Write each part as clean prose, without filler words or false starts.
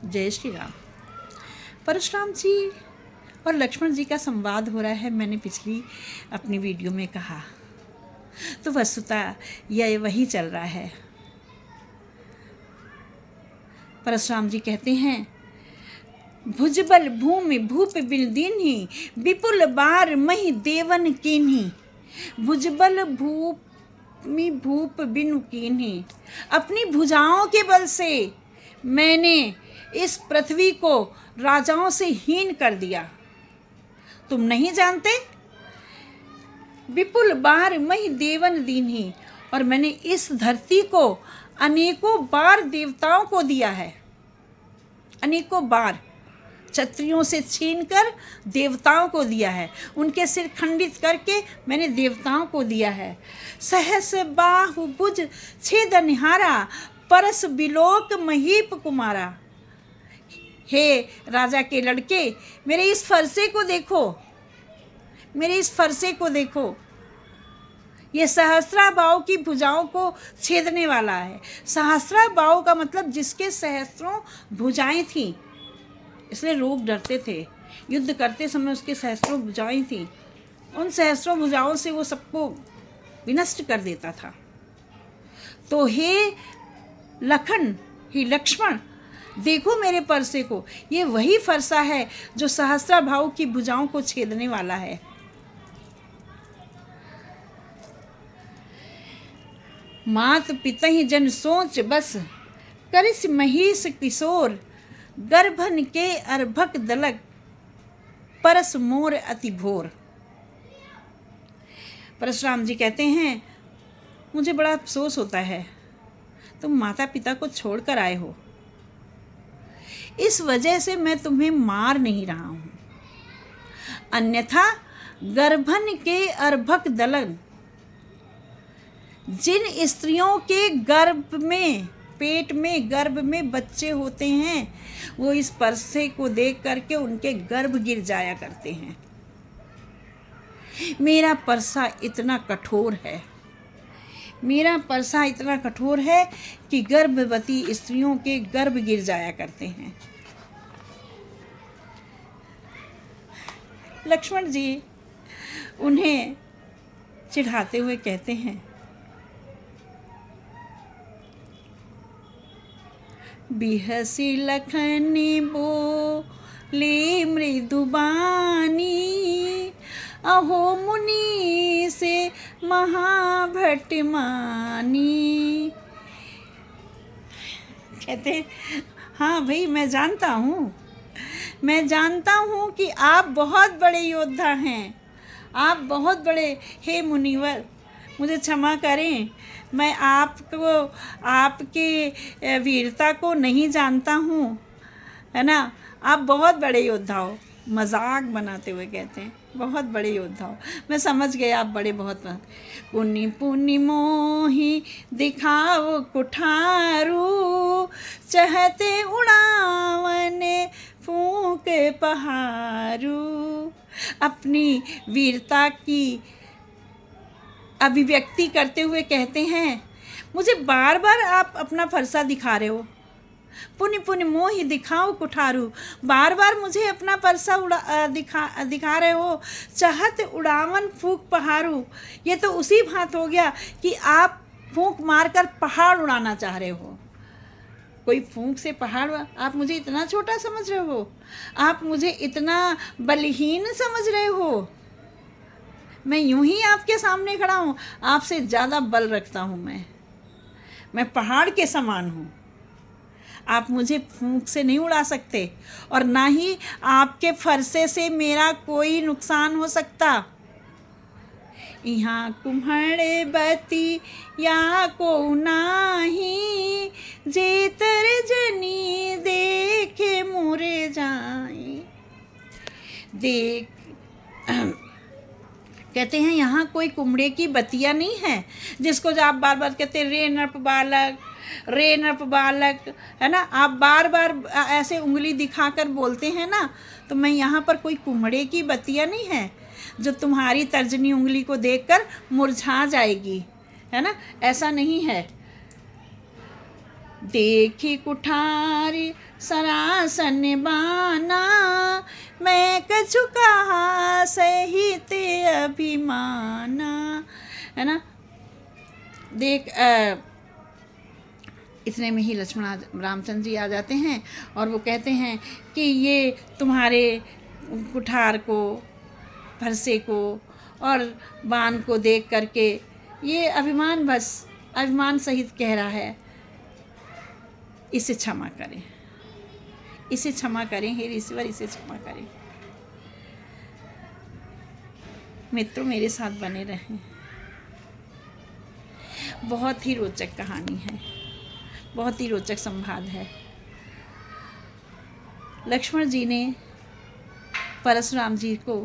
जय श्री राम। परशुराम जी और लक्ष्मण जी का संवाद हो रहा है, मैंने पिछली अपनी वीडियो में कहा। तो वस्तुतः यह वही चल रहा है। परशुराम जी कहते हैं, भुजबल भूमि भूप बिन दीन्ही, विपुल बार मही देवन कीन्ही। भुजबल भूमि भूप बिन कीन्ही, अपनी भुजाओं के बल से मैंने इस पृथ्वी को राजाओं से हीन कर दिया। तुम नहीं जानते? विपुल बार मही देवन दीन्ही, और मैंने इस धरती को अनेकों बार देवताओं को दिया है। अनेकों बार क्षत्रियों से छीनकर देवताओं को दिया है। उनके सिर खंडित करके मैंने देवताओं को दिया है। सहस बाहु भुज छेद निहारा, परस बिलोक महीप कुमारा। हे राजा के लड़के, मेरे इस फरसे को देखो, मेरे इस फरसे को देखो। ये सहस्रा बाहु की भुजाओं को छेदने वाला है। सहस्रा बाहु का मतलब जिसके सहस्रों भुजाएं थीं, इसलिए लोग डरते थे। युद्ध करते समय उसके सहस्रों भुजाएं थीं। उन सहस्रों भुजाओं से वो सबको विनष्ट कर देता था। तो हे लखन, हे लक्ष्मण, देखो मेरे फरसे को। ये वही फरसा है जो सहस्रा बाहु की भुजाओं को छेदने वाला है। मात पितहि जन सोच बस, करिस महिष किशोर। गर्भन के अर्भक दलक, परस मोर अति भोर। परशुराम जी कहते हैं, मुझे बड़ा अफसोस होता है, तुम माता पिता को छोड़कर आए हो। इस वजह से मैं तुम्हें मार नहीं रहा हूँ, अन्यथा गर्भन के अर्भक दलन, जिन स्त्रियों के गर्भ में, पेट में, गर्भ में बच्चे होते हैं, वो इस परसे को देख करके उनके गर्भ गिर जाया करते हैं। मेरा परसा इतना कठोर है, मेरा परसा इतना कठोर है कि गर्भवती स्त्रियों के गर्भ गिर जाया करते हैं। लक्ष्मण जी उन्हें चिढ़ाते हुए कहते हैं, बिहसी लखनी बोले मृदुबानी, अहो मुनि से महाभट मानी। कहते हैं, हाँ भाई, मैं जानता हूँ कि आप बहुत बड़े योद्धा हैं, आप बहुत बड़े। हे मुनिवर, मुझे क्षमा करें, मैं आपको, आपके वीरता को नहीं जानता हूँ, है ना। आप बहुत बड़े योद्धा हो। मजाक बनाते हुए कहते हैं, बहुत बड़े योद्धा हो। मैं समझ गए आप बड़े बहुत। पुनि पुनि मोहि दिखाओ कुठारू, चहते उड़ावन फूंक पहारू। अपनी वीरता की अभिव्यक्ति करते हुए कहते हैं, मुझे बार बार आप अपना फरसा दिखा रहे हो। पुनि पुनि मोहि दिखाओ कुठारू, बार बार मुझे अपना फरसा दिखा रहे हो। चाहत उड़ावन फूंक पहाड़ू, ये तो उसी भांत हो गया कि आप फूंक मारकर पहाड़ उड़ाना चाह रहे हो। कोई फूंक से पहाड़, आप मुझे इतना छोटा समझ रहे हो, आप मुझे इतना बलहीन समझ रहे हो। मैं यूं ही आपके सामने खड़ा हूँ, आपसे ज़्यादा बल रखता हूँ। मैं पहाड़ के समान हूँ। आप मुझे फूंक से नहीं उड़ा सकते, और ना ही आपके फरसे से मेरा कोई नुकसान हो सकता। यहाँ कुम्हड़े बती या को नाही, जेतर जनी देखे मुरे जाई। देख कहते हैं, यहाँ कोई कुम्हड़े की बतिया नहीं है जिसको जो आप बार बार कहते रे नृप बालक, रे नृप बालक, है ना। आप बार बार ऐसे उंगली दिखाकर बोलते हैं ना, तो मैं यहाँ पर कोई कुम्हड़े की बतिया नहीं है जो तुम्हारी तर्जनी उंगली को देखकर मुरझा जाएगी, है ना। ऐसा नहीं है। देखी कुठारी सरासन बाना, मैं कछु कहा सहित अभिमाना। है ना। देख इतने में ही लक्ष्मण रामचंद्र जी आ जाते हैं और वो कहते हैं कि ये तुम्हारे कुठार को, फरसे को और बाण को देख करके ये अभिमान सहित कह रहा है, इसे क्षमा करें, इसे क्षमा करें, हे ईश्वर इसे क्षमा करें। मित्रों मेरे साथ बने रहें। बहुत ही रोचक कहानी है, बहुत ही रोचक संवाद है। लक्ष्मण जी ने परशुराम जी को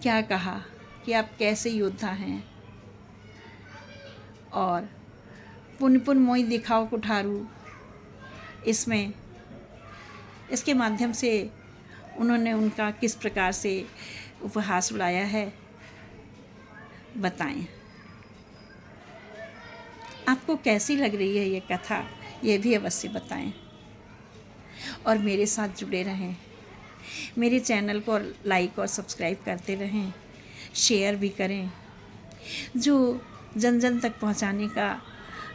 क्या कहा कि आप कैसे योद्धा हैं, और पुन पुन मोहि दिखाओ कुठारू, इसके माध्यम से उन्होंने उनका किस प्रकार से उपहास उड़ाया है, बताएं। आपको कैसी लग रही है ये कथा, ये भी अवश्य बताएं और मेरे साथ जुड़े रहें। मेरे चैनल को लाइक और सब्सक्राइब करते रहें, शेयर भी करें। जो जन जन तक पहुंचाने का,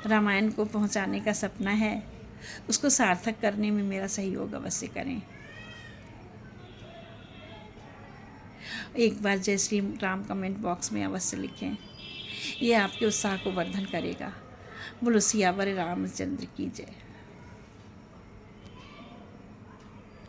रामायण को पहुंचाने का सपना है, उसको सार्थक करने में मेरा सहयोग अवश्य करें। एक बार जय श्री राम कमेंट बॉक्स में अवश्य लिखें, ये आपके उत्साह को वर्धन करेगा। बोलो सियावर रामचंद्र की जय।